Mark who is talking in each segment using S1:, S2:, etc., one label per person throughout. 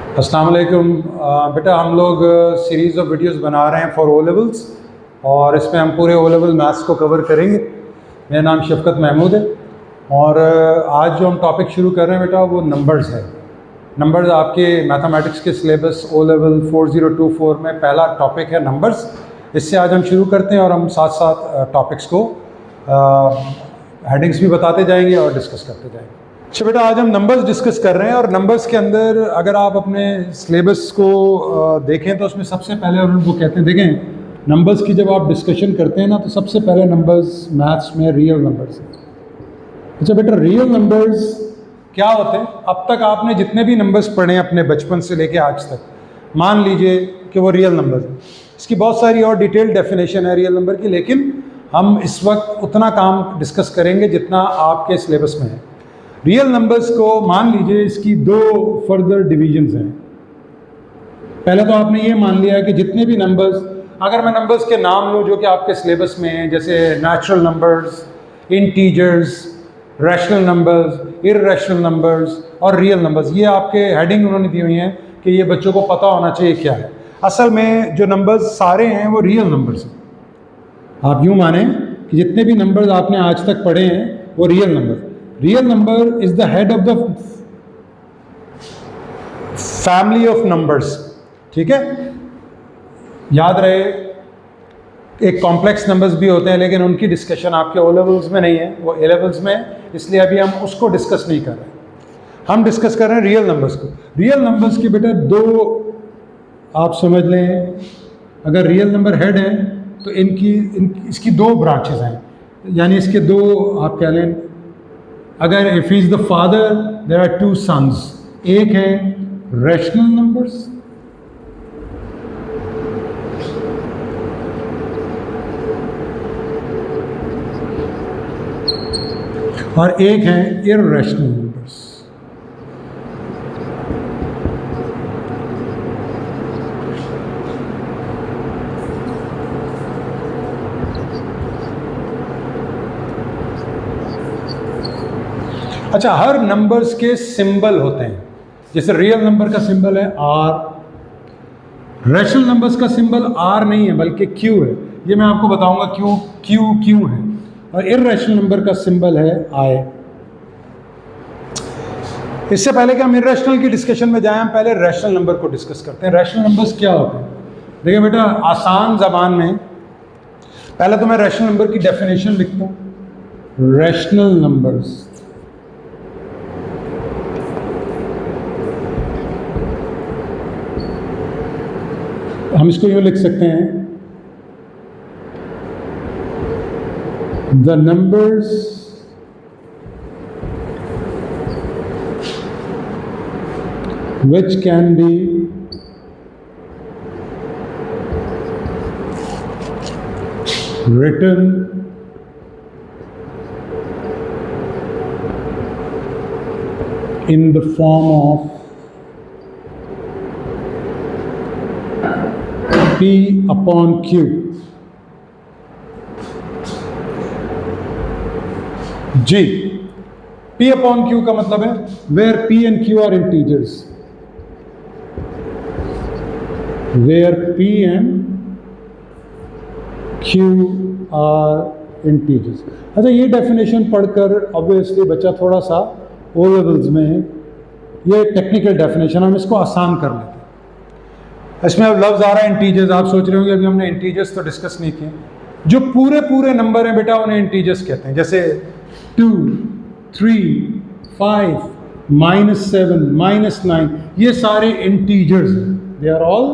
S1: अस्सलाम वालेकुम। बेटा हम लोग सीरीज़ ऑफ वीडियोस बना रहे हैं फॉर ओ लेवल्स और इसमें हम पूरे ओ लेवल मैथ्स को कवर करेंगे। मेरा नाम शफकत महमूद है और आज जो हम टॉपिक शुरू कर रहे हैं बेटा वो नंबर्स है। नंबर्स आपके मैथमेटिक्स के सिलेबस ओ लेवल 4024 में पहला टॉपिक है नंबर्स। इससे आज हम शुरू करते हैं और हम साथ साथ टॉपिक्स को हेडिंग्स भी बताते जाएंगे और डिस्कस करते जाएंगे। अच्छा बेटा, आज हम नंबर्स डिस्कस कर रहे हैं और नंबर्स के अंदर अगर आप अपने सिलेबस को देखें तो उसमें सबसे पहले वो कहते हैं, देखें नंबर्स की जब आप डिस्कशन करते हैं ना तो सबसे पहले नंबर्स मैथ्स में रियल नंबर्स हैं। अच्छा बेटा, रियल नंबर्स क्या होते हैं? अब तक आपने जितने भी नंबर्स पढ़े हैं अपने बचपन से लेके आज तक, मान लीजिए कि वो रियल नंबर्स हैं। इसकी बहुत सारी और डिटेल्ड डेफिनेशन है रियल नंबर की, लेकिन हम इस वक्त उतना काम डिस्कस करेंगे जितना आपके सिलेबस में है। रियल नंबर्स को मान लीजिए इसकी दो फर्दर डिविजन्स हैं। पहले तो आपने ये मान लिया कि जितने भी नंबर्स, अगर मैं नंबर्स के नाम लूँ जो कि आपके सिलेबस में हैं, जैसे natural numbers, integers, rational numbers, irrational numbers और रियल नंबर्स, ये आपके हेडिंग उन्होंने दी हुई हैं कि ये बच्चों को पता होना चाहिए क्या है। असल में जो नंबर्स सारे हैं वो रियल नंबर्स हैं। आप यूँ माने कि जितने भी नंबर्स आपने आज तक पढ़े हैं वो real number. Real number is the head of the family of numbers. ठीक है, याद रहे एक कॉम्प्लेक्स नंबर्स भी होते हैं लेकिन उनकी डिस्कशन आपके ओ लेवल्स में नहीं है, वो ए लेवल्स में है, इसलिए अभी हम उसको डिस्कस नहीं कर रहे हैं। हम डिस्कस कर रहे हैं रियल नंबर्स को। रियल नंबर्स के बेटा दो आप समझ लें, अगर रियल नंबर हेड है तो इसकी दो ब्रांचेस हैं, यानी इसके दो आप कह लें, अगर if is the father there are two sons, एक है रैशनल नंबर्स और एक है इररेशनल नंबर्स। अच्छा, हर नंबर्स के सिंबल होते हैं। जैसे रियल नंबर का सिंबल है आर, रैशनल नंबर्स का सिंबल आर नहीं है बल्कि क्यू है। ये मैं आपको बताऊंगा क्यू है। और इररेशनल नंबर का सिंबल है आई। इससे पहले कि हम इररेशनल की डिस्कशन में जाएं, हम पहले रैशनल नंबर को डिस्कस करते हैं। रैशनल नंबर्स क्या होते हैं? देखिए बेटा, आसान जबान में पहले तो मैं रैशनल नंबर की डेफिनेशन लिखता हूं। रैशनल नंबर्स हम इसको यूँ लिख सकते हैं, the numbers which can be written in the form of P upon Q. G. P upon Q का मतलब है where P and Q are integers. Where P and Q are integers. अच्छा, ये डेफिनेशन पढ़कर ऑब्वियसली बच्चा थोड़ा सा O levels में, ये टेक्निकल डेफिनेशन, हम इसको आसान कर लेते हैं। इसमें अब लफ्ज़ आ रहा है इंटीजर्स। आप सोच रहे होंगे अभी हमने इंटीजर्स तो डिस्कस नहीं किए। जो पूरे नंबर हैं बेटा उन्हें इंटीजर्स कहते हैं। जैसे 2, 3, 5, -7, -9, ये सारे इंटीजर्स हैं। दे आर ऑल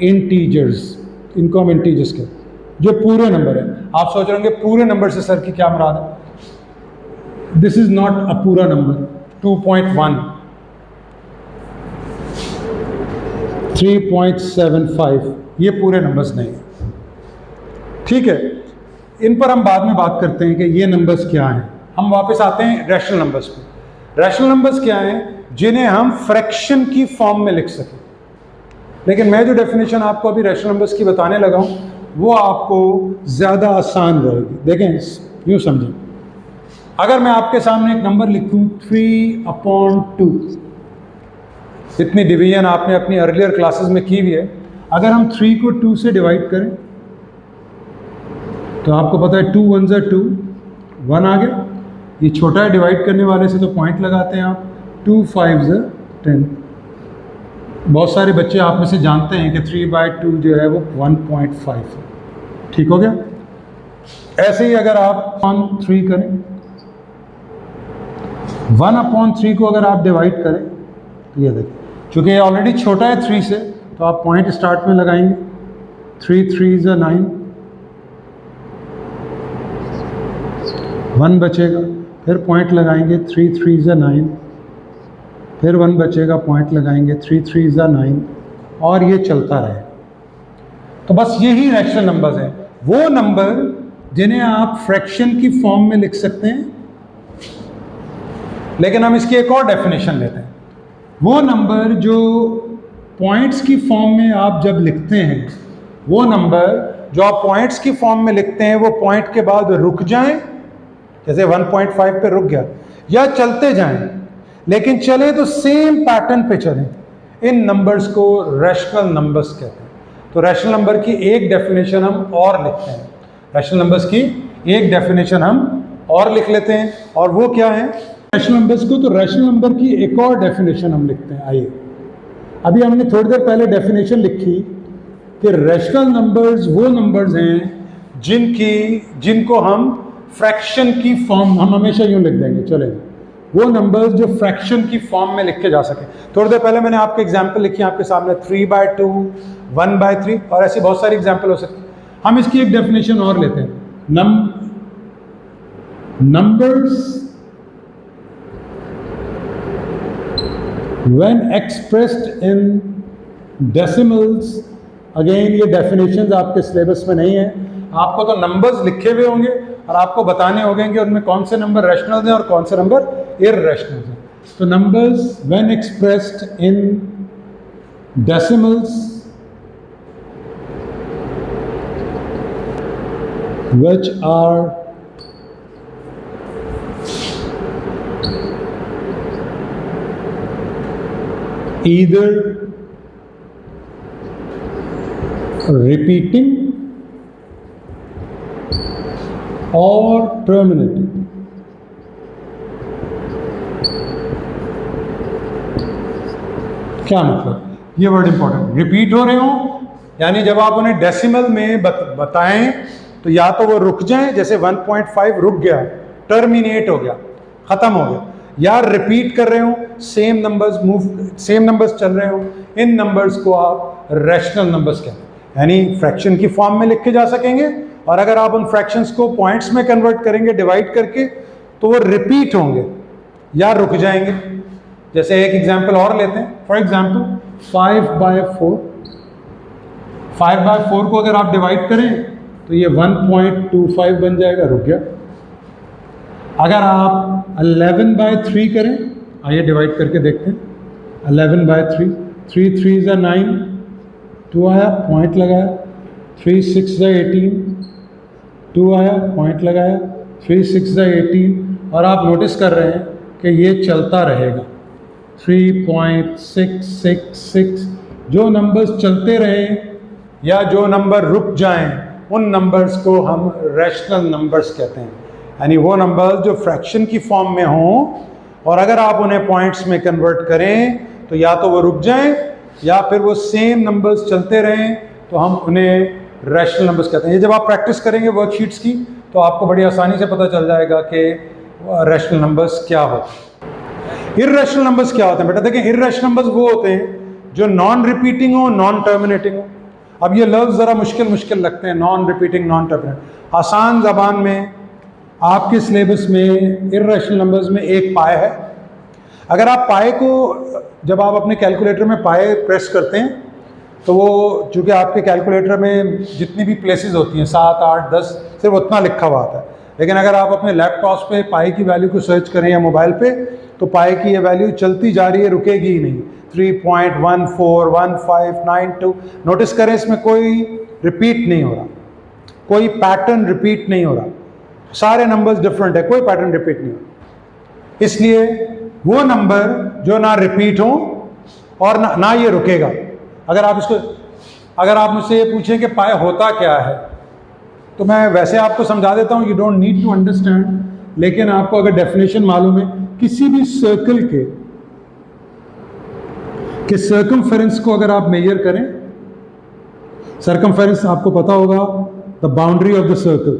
S1: इंटीजर्स, इनको हम इंटीजर्स कहते हैं जो पूरे नंबर है। आप सोच रहे होंगे पूरे नंबर से सर की क्या मुराद है? दिस इज नॉट अ पूरा नंबर। 2.1, 3.75 ये पूरे नंबर्स नहीं है। ठीक है, इन पर हम बाद में बात करते हैं कि ये नंबर्स क्या हैं। हम वापस आते हैं रैशनल नंबर्स पे। रैशनल नंबर्स क्या हैं? जिन्हें हम फ्रैक्शन की फॉर्म में लिख सकें। लेकिन मैं जो डेफिनेशन आपको अभी रैशनल नंबर्स की बताने लगा हूँ वो आपको ज़्यादा आसान रहेगी। देखें, यूँ समझें, अगर मैं आपके सामने एक नंबर लिखूं 3/2, इतनी डिवीजन आपने अपनी अर्लियर क्लासेस में की हुई है। अगर हम 3 को 2 से डिवाइड करें तो आपको पता है 2 1 ज़ा 2, 1 आ गया। ये छोटा है डिवाइड करने वाले से तो पॉइंट लगाते हैं आप। 2 5 ज़ा 10। बहुत सारे बच्चे आप में से जानते हैं कि 3/2 जो है वो 1.5 है। ठीक हो गया। ऐसे ही अगर आप 1/3 करें, 1/3 को अगर आप डिवाइड करें तो ये देखिए, चूँकि ये ऑलरेडी छोटा है 3 से तो आप पॉइंट स्टार्ट में लगाएंगे। 3 3 ज़ा 9, 1 बचेगा, फिर पॉइंट लगाएंगे 3 3 ज़ा 9, फिर 1 बचेगा, पॉइंट लगाएंगे 3 3 ज़ा 9, और ये चलता रहे। तो बस यही रैशनल नंबर्स हैं, वो नंबर जिन्हें आप फ्रैक्शन की फॉर्म में लिख सकते हैं। लेकिन हम इसकी एक और डेफिनेशन लेते हैं। वो नंबर जो पॉइंट्स की फॉर्म में आप जब लिखते हैं, वो नंबर जो आप पॉइंट्स की फॉर्म में लिखते हैं वो पॉइंट के बाद रुक जाएं, जैसे 1.5 पे रुक गया, या चलते जाएं, लेकिन चले तो सेम पैटर्न पे चलें। इन नंबर्स को रैशनल नंबर्स कहते हैं। तो रैशनल नंबर की एक डेफिनेशन हम और लिखते हैं। रैशनल नंबर्स की एक डेफिनेशन हम और लिख लेते हैं, और वो क्या है रैशनल नंबर्स को। तो रैशनल नंबर की एक और डेफिनेशन हम लिखते हैं। आइए, अभी हमने थोड़ी देर पहले डेफिनेशन लिखी कि रैशनल नंबर्स वो नंबर्स हैं जिनको हम फ्रैक्शन की फॉर्म, हम हमेशा यूं लिख देंगे, चलेगा, वो नंबर्स जो फ्रैक्शन की फॉर्म में लिखे जा सके। थोड़ी देर पहले मैंने आपको एग्जांपल लिखी आपके सामने, 3/2, 1/3, और ऐसी बहुत सारी एग्जांपल हो सकती है। हम इसकी एक डेफिनेशन और लेते हैं। Numbers when expressed in decimals, again ये डेफिनेशंस आपके सिलेबस में नहीं है। आपको तो नंबर्स लिखे हुए होंगे और आपको बताने होंगे कि उनमें कौन से नंबर रैशनल हैं और कौन से नंबर इररैशनल हैं। तो numbers when expressed in decimals which are either repeating or terminating, क्या मतलब, ये वर्ड इंपॉर्टेंट, रिपीट हो रहे हो, यानी जब आप उन्हें डेसिमल में बताएं तो या तो वो रुक जाएं, जैसे 1.5 रुक गया, टर्मिनेट हो गया, खत्म हो गया, या रिपीट कर रहे हो, सेम नंबर्स चल रहे हो। इन नंबर्स को आप रैशनल नंबर्स कहते हैं, यानी फ्रैक्शन की फॉर्म में लिखे जा सकेंगे, और अगर आप उन फ्रैक्शंस को पॉइंट्स में कन्वर्ट करेंगे डिवाइड करके तो वो रिपीट होंगे या रुक जाएंगे। जैसे एक एग्जांपल और लेते हैं, फॉर एग्जांपल 5/4, 5/4 को अगर आप डिवाइड करें तो ये 1.25 बन जाएगा, रुक गया। अगर आप 11/3 करें, आइए डिवाइड करके देखते हैं, 11/3, 3 3 ज़ा 9, 2 आया, पॉइंट लगाया, 3 6 ज़ा 18, 2 आया, पॉइंट लगाया, 3 6 ज़ा 18, और आप नोटिस कर रहे हैं कि ये चलता रहेगा। 3.666, जो नंबर्स चलते रहें या जो नंबर रुक जाएं, उन नंबर्स को हम रैशनल नंबर्स कहते हैं, यानी वो नंबर्स जो फ्रैक्शन की फॉर्म में हों और अगर आप उन्हें पॉइंट्स में कन्वर्ट करें तो या तो वो रुक जाएं या फिर वो सेम नंबर्स चलते रहें, तो हम उन्हें रैशनल नंबर्स कहते हैं। ये जब आप प्रैक्टिस करेंगे वर्कशीट्स की तो आपको बड़ी आसानी से पता चल जाएगा कि रैशनल नंबर्स क्या होते हैं। इररैशनल नंबर्स क्या होते हैं बेटा? देखिए, इररैशनल नंबर्स वो होते हैं जो नॉन रिपीटिंग हो, नॉन टर्मिनेटिंग हो। अब ये लफ्ज़ ज़रा मुश्किल लगते हैं, नॉन रिपीटिंग, नॉन टर्मिनेटिंग। आसान ज़बान में आपके सिलेबस में इररैशनल नंबर्स में एक पाए है। अगर आप पाए को, जब आप अपने कैलकुलेटर में पाए प्रेस करते हैं तो वो, चूँकि आपके कैलकुलेटर में जितनी भी प्लेसेस होती हैं 7 8 10, सिर्फ उतना लिखा हुआ आता है। लेकिन अगर आप अपने लैपटॉप पे पाई की वैल्यू को सर्च करें या मोबाइल पे, तो पाई की ये वैल्यू चलती जा रही है, रुकेगी ही नहीं। 3.141592, नोटिस करें इसमें कोई रिपीट नहीं हो रहा, कोई पैटर्न रिपीट नहीं हो रहा, सारे नंबर्स डिफरेंट है, कोई पैटर्न रिपीट नहीं हो रहा। इसलिए वो नंबर जो ना रिपीट हो और ना ये रुकेगा। अगर आप मुझसे ये पूछें कि पाए होता क्या है, तो मैं वैसे आपको समझा देता हूँ, you don't need to understand, लेकिन आपको अगर डेफिनेशन मालूम है किसी भी सर्कल के सर्कमफेरेंस को अगर आप मेजर करें, सर्कमफेरेंस आपको पता होगा, the boundary of the circle,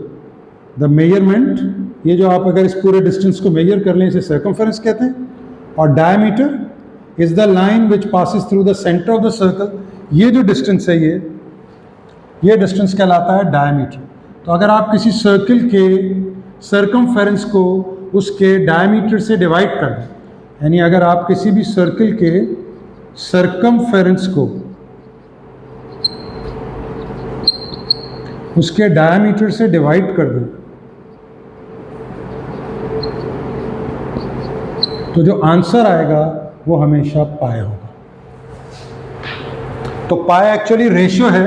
S1: the measurement, ये जो आप अगर इस पूरे डिस्टेंस को मेजर कर लें इसे सर्कमफेरेंस कहते हैं, और diameter is the line which passes through the centre of the circle, ये जो डिस्टेंस है ये डिस्टेंस कहलाता है डायमीटर। तो अगर आप किसी सर्कल के सर्कमफेरेंस को उसके डायमीटर से डिवाइड कर दें, यानी अगर आप किसी भी सर्कल के सर्कमफेरेंस को उसके डायमीटर से डिवाइड कर दें, तो जो आंसर आएगा वो हमेशा पाए होगा। तो पाए एक्चुअली रेशियो है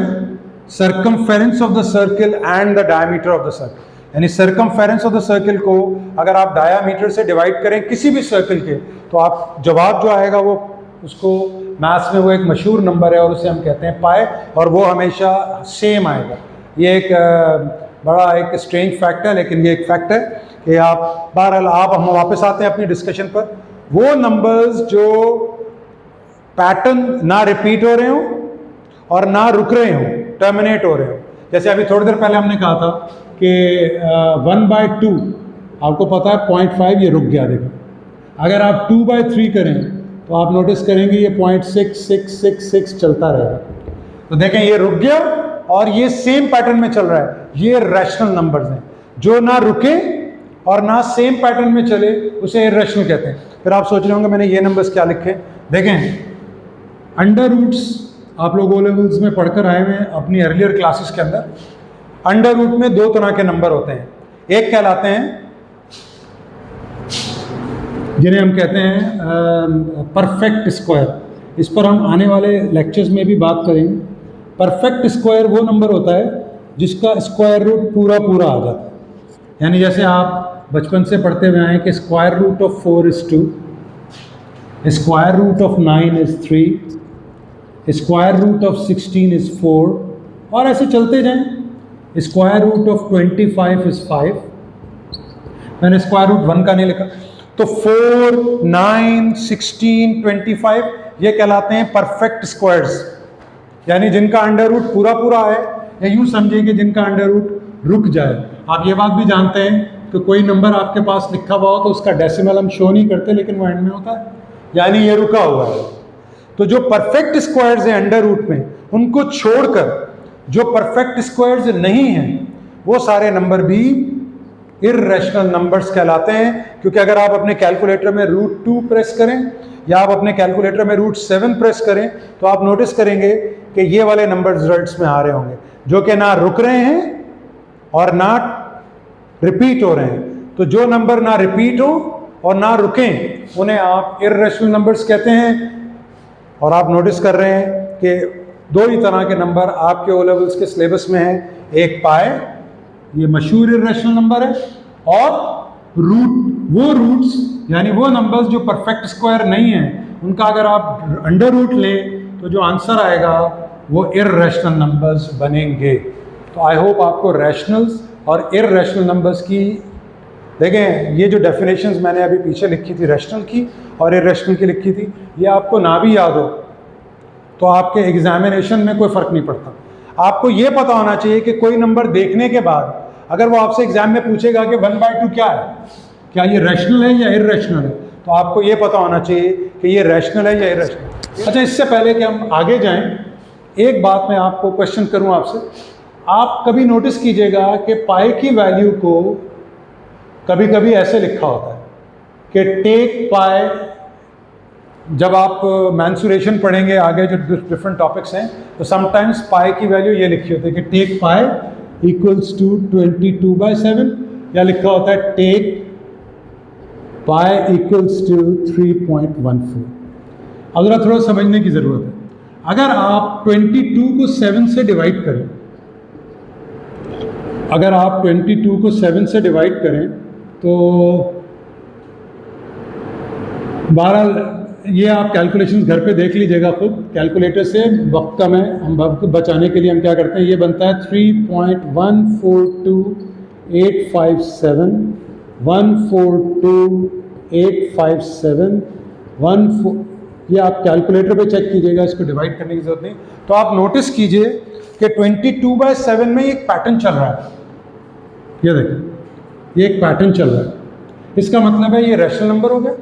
S1: circumference of the circle and the diameter of the circle, यानी सर्कमफेरेंस ऑफ द सर्कल को अगर आप डायमीटर से डिवाइड करें किसी भी सर्कल के, तो आप जवाब जो आएगा वो, उसको मैथ्स में वो एक मशहूर नंबर है और उसे हम कहते हैं पाए, और वो हमेशा सेम आएगा। ये एक बड़ा एक स्ट्रेंज फैक्ट है, लेकिन ये एक फैक्ट है कि आप बहरहाल हम वापस आते हैं अपनी डिस्कशन पर। वो नंबर्स जो पैटर्न ना रिपीट हो रहे हो और ना रुक रहे हो, टर्मिनेट हो रहे हो, जैसे अभी थोड़ी देर पहले हमने कहा था कि 1/2 आपको पता है 0.5 ये रुक गया, देखो। अगर आप 2/3 करें तो आप नोटिस करेंगे ये 0.6666 चलता रहेगा। तो देखें ये रुक गया और ये सेम पैटर्न में चल रहा है। ये रैशनल नंबर्स हैं, जो ना रुके और ना सेम पैटर्न में चले उसे इर्रेशनल कहते हैं। फिर आप सोच रहे होंगे मैंने ये नंबर्स क्या लिखे। देखें अंडर रूट्स आप लोग ओ लेवल्स में पढ़कर आए हुए हैं अपनी अर्लियर क्लासेस के अंदर। अंडर रूट में दो तरह के नंबर होते हैं, एक कहलाते हैं जिन्हें हम कहते हैं परफेक्ट स्क्वायर। इस पर हम आने वाले लेक्चर्स में भी बात करेंगे। परफेक्ट स्क्वायर वो नंबर होता है जिसका स्क्वायर रूट पूरा आ जाता है, यानी जैसे आप बचपन से पढ़ते हुए आए कि square root of 4 is 2, square root of 9 is 3, square root of 16 is 4, और ऐसे चलते जाएं। स्क्वायर रूट ऑफ 25 is 5, मैंने स्क्वायर रूट 1 का नहीं लिखा। तो 4, 9, 16, 25 ये कहलाते हैं परफेक्ट स्क्वायर्स, यानी जिनका अंडर रूट पूरा है, या यूं समझिए कि जिनका अंडर रूट रुक जाए। आप ये बात भी जानते हैं कि कोई नंबर आपके पास लिखा हुआ हो तो उसका डेसिमल हम शो नहीं करते, लेकिन वो एंड में होता है, यानी ये रुका हुआ है। तो जो परफेक्ट स्क्वायर्स हैं अंडर रूट में, उनको छोड़कर जो परफेक्ट स्क्वायर्स नहीं हैं वो सारे नंबर भी इर्रेशनल नंबर्स कहलाते हैं। क्योंकि अगर आप अपने कैलकुलेटर में √2 प्रेस करें या आप अपने कैलकुलेटर में √7 प्रेस करें तो आप नोटिस करेंगे कि ये वाले नंबर रिजल्ट्स में आ रहे होंगे, जो कि ना रुक रहे हैं और ना रिपीट हो रहे हैं। तो जो नंबर ना रिपीट हो और ना रुकें उन्हें आप इर्रेशनल नंबर्स कहते हैं। और आप नोटिस कर रहे हैं कि दो ही तरह के नंबर आपके ओ लेवल्स के सिलेबस में हैं, एक पाए, ये मशहूर इर्रेशनल नंबर है, और रूट्स यानी वो नंबर्स जो परफेक्ट स्क्वायर नहीं हैं, उनका अगर आप अंडर रूट लें तो जो आंसर आएगा वो इर्रेशनल नंबर्स बनेंगे। तो आई होप आपको रैशनल्स और इर्रेशनल नंबर्स की, देखें ये जो डेफिनेशंस मैंने अभी पीछे लिखी थी रैशनल की और इर्रेशनल की लिखी थी, ये आपको ना भी याद हो तो आपके एग्जामिनेशन में कोई फ़र्क नहीं पड़ता। आपको ये पता होना चाहिए कि कोई नंबर देखने के बाद अगर वो आपसे एग्जाम में पूछेगा कि 1/2 क्या है, क्या ये रैशनल है या इर्रेशनल है, तो आपको ये पता होना चाहिए कि ये रैशनल है या इर्रेशनल। अच्छा, इससे पहले कि हम आगे जाएं, एक बात मैं आपको क्वेश्चन करूं आपसे। आप कभी नोटिस कीजिएगा कि पाई की वैल्यू को कभी कभी ऐसे लिखा होता है कि टेक पाई। जब आप मैंसुरेशन पढ़ेंगे आगे जो डिफरेंट टॉपिक्स हैं, तो समटाइम्स पाई की वैल्यू ये लिखी होती है कि टेक पाई इक्वल्स टू 22/7, या लिखा होता है टेक पाई इक्वल्स टू 3.14। अब जरा थोड़ा समझने की ज़रूरत है। अगर आप 22 को 7 से डिवाइड करें, अगर आप 22 को 7 से डिवाइड करें तो 12 ये आप कैलकुलेशन घर पे देख लीजिएगा खुद, कैलकुलेटर से वक्त कम है, हम वक्त बचाने के लिए हम क्या करते हैं, ये बनता है 3.142857 142857 ये आप कैलकुलेटर पे चेक कीजिएगा, इसको डिवाइड करने की जरूरत नहीं। तो आप नोटिस कीजिए कि 22/7 में एक पैटर्न चल रहा है, ये देखिए ये एक पैटर्न चल रहा है। इसका मतलब है ये रैशनल नंबर हो गया।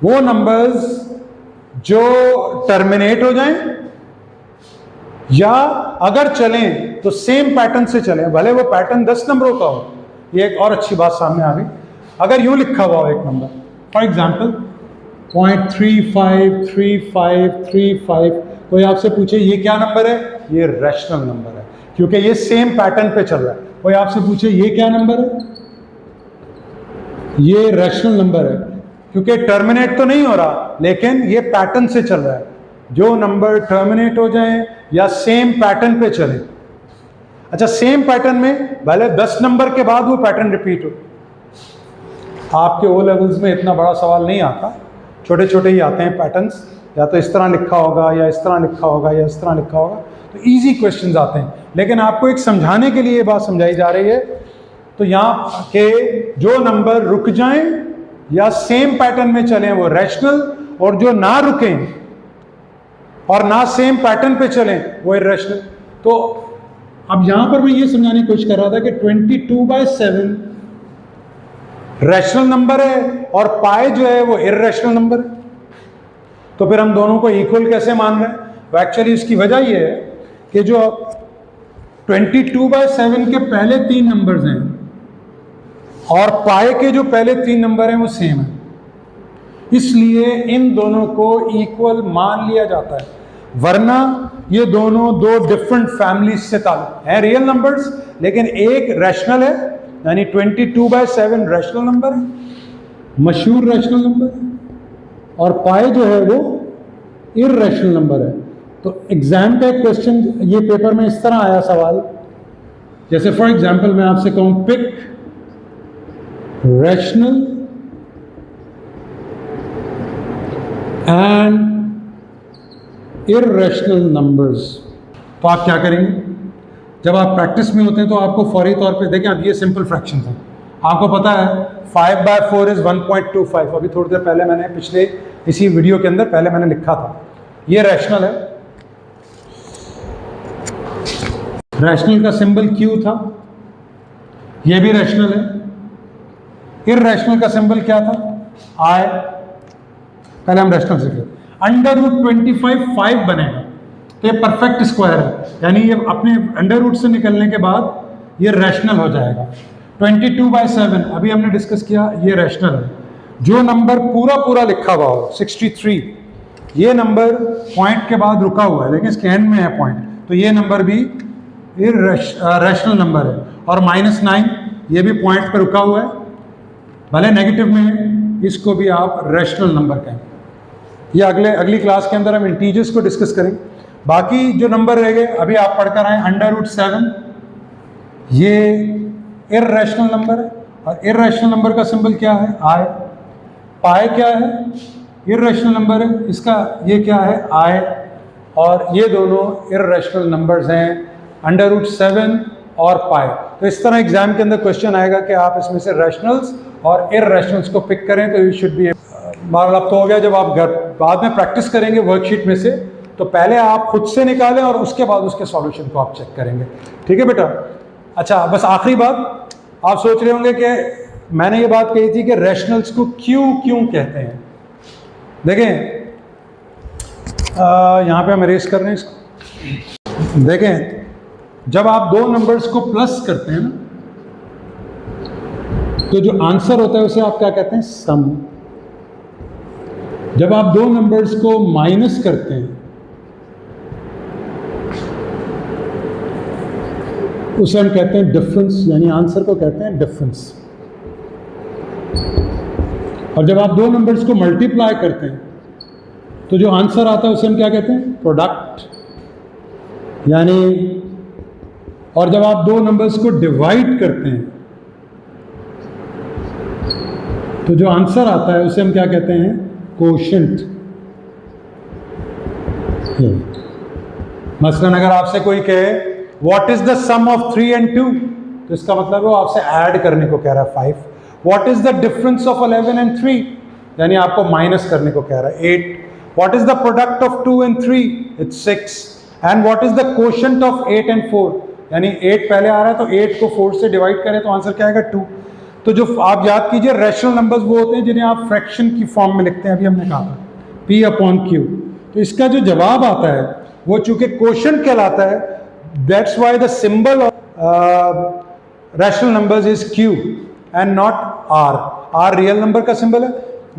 S1: वो नंबर्स जो टर्मिनेट हो जाएं या अगर चलें तो सेम पैटर्न से चलें, भले वो पैटर्न 10 नंबरों का हो। ये एक और अच्छी बात सामने आ गई। अगर यूं लिखा हुआ हो एक नंबर, फॉर एग्जाम्पल 0.353535, कोई आपसे पूछे ये क्या नंबर है, ये रैशनल नंबर है क्योंकि ये सेम पैटर्न पे चल रहा है। कोई आपसे पूछे ये क्या नंबर है, ये रैशनल नंबर है क्योंकि टर्मिनेट तो नहीं हो रहा लेकिन ये पैटर्न से चल रहा है। जो नंबर टर्मिनेट हो जाए या सेम पैटर्न पे चले, अच्छा सेम पैटर्न में भले 10 नंबर के बाद वो पैटर्न रिपीट हो। आपके ओ लेवल्स में इतना बड़ा सवाल नहीं आता, छोटे छोटे ही आते हैं पैटर्न्स, या तो इस तरह लिखा होगा या इस तरह लिखा होगा या इस तरह लिखा होगा, तो इजी क्वेश्चंस आते हैं। लेकिन आपको एक समझाने के लिए ये बात समझाई जा रही है। तो यहाँ के जो नंबर रुक जाएं या सेम पैटर्न में चलें वो रैशनल, और जो ना रुकें और ना सेम पैटर्न पे चलें वो इरैशनल। तो अब यहां पर मैं ये समझाने की कोशिश कर रहा था कि 22/7 रैशनल नंबर है और पाई जो है वो इरैशनल नंबर है। तो फिर हम दोनों को इक्वल कैसे मान रहे हैं? तो एक्चुअली इसकी वजह ये है कि जो 22/7 के पहले 3 नंबर्स हैं और पाई के जो पहले 3 नंबर हैं वो सेम है, इसलिए इन दोनों को इक्वल मान लिया जाता है। वरना ये दोनों दो डिफरेंट फैमिलीज से ताल्लुक है, रियल नंबर्स, लेकिन एक रैशनल है, यानी 22/7 रैशनल नंबर है, मशहूर रैशनल नंबर है, और पाई जो है वो इररेशनल नंबर है। तो एग्जाम का एक क्वेश्चन ये पेपर में इस तरह आया सवाल, जैसे फॉर एग्जाम्पल मैं आपसे कहूं pick rational and irrational numbers, तो आप क्या करेंगे? जब आप प्रैक्टिस में होते हैं तो आपको फौरी तौर पे देखें, अब ये सिंपल फ्रैक्शन है, आपको पता है 5/4 इज 1.25। अभी थोड़ी देर पहले मैंने पिछले इसी वीडियो के अंदर पहले मैंने लिखा था, ये रैशनल है, रैशनल का सिंबल Q था, ये भी रैशनल है। इररेशनल का सिंबल क्या था? I। पहले हम रैशनल से करें, √25 5 बनेगा, तो ये परफेक्ट स्क्वायर है, यानी ये अपने अंडर रूट से निकलने के बाद ये रैशनल हो जाएगा। 22/7 अभी हमने डिस्कस किया, ये रैशनल है। जो नंबर पूरा पूरा लिखा हुआ हो 63, ये नंबर पॉइंट के बाद रुका हुआ है लेकिन इसके एंड में है पॉइंट, तो ये नंबर भी रैशनल नंबर है। और -9 ये भी पॉइंट पर रुका हुआ है, भले नेगेटिव में है, इसको भी आप रैशनल नंबर कहें। ये अगली क्लास के अंदर हम इंटीजर्स को डिस्कस करेंगे। बाकी जो नंबर रह गए अभी आप पढ़कर आए, √7 ये इररेशनल नंबर है, और इररेशनल नंबर का सिंबल क्या है? I। पाई क्या है? इररेशनल नंबर है, इसका ये क्या है? I। और ये दोनों इररेशनल नंबर्स हैं, √7 और पाई। तो इस तरह एग्जाम के अंदर क्वेश्चन आएगा कि आप इसमें से रैशनल्स और इररेशनल्स को पिक करें, तो यू शुड बी। माल अब तो हो गया, जब आप घर बाद में प्रैक्टिस करेंगे वर्कशीट में से, तो पहले आप खुद से निकालें और उसके बाद उसके सॉल्यूशन को आप चेक करेंगे। ठीक है बेटा? अच्छा, बस आखिरी बात, आप सोच रहे होंगे कि मैंने ये बात कही थी कि रैशनल्स को क्यों कहते हैं। देखें यहाँ पे हम इरेज कर रहे हैं इसको। देखें, जब आप दो नंबर्स को प्लस करते हैं ना, तो जो आंसर होता है उसे आप क्या कहते हैं? सम। जब आप दो नंबर्स को माइनस करते हैं उसे हम कहते हैं डिफरेंस, यानी आंसर को कहते हैं डिफरेंस। और जब आप दो नंबर्स को मल्टीप्लाई करते हैं तो जो आंसर आता है उसे हम क्या कहते हैं? प्रोडक्ट, यानी। और जब आप दो नंबर्स को डिवाइड करते हैं तो जो आंसर आता है उसे हम क्या कहते हैं? कोशेंट। मसलन अगर आपसे कोई कहे what is the sum of 3 and 2, तो इसका मतलब है वो आपसे ऐड करने को कह रहा है 5. What is the difference of 11 and 3, यानी आपको माइनस करने को कह रहा है 8. What is the product of 2 and 3, it's 6. And what is the quotient of 8 and 4, यानी 8 पहले आ रहा है तो 8 को 4 से डिवाइड करें तो आंसर क्या आएगा 2. तो जो आप याद कीजिए रैशनल नंबर्स वो होते हैं जिन्हें आप फ्रैक्शन की फॉर्म में लिखते हैं, अभी हमने कहा था P/Q. तो इसका जो जवाब आता है वो चूंकि कोशेंट कहलाता है, that's why the symbol of rational numbers is Q and not R. R real number का सिंबल है.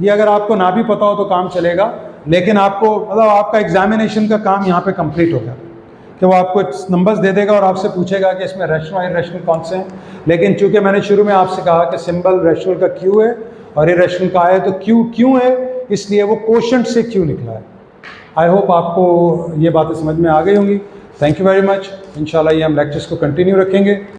S1: ये अगर आपको ना भी पता हो तो काम चलेगा, लेकिन आपको मतलब आपका एग्जामिनेशन का काम यहाँ पे कंप्लीट हो गया कि वो आपको नंबर्स दे देगा और आपसे पूछेगा कि इसमें रैशनल और इरैशनल कौन से हैं. लेकिन चूंकि मैंने शुरू में आपसे कहा कि सिंबल रैशनल का Q है और इरैशनल का है, तो Q क्यों है, इसलिए वो कोशेंट से Q निकला है. आई होप आपको ये बातें समझ में आ गई होंगी. Thank you very much. इंशाल्लाह ये हम लेक्चर्स को कंटिन्यू रखेंगे.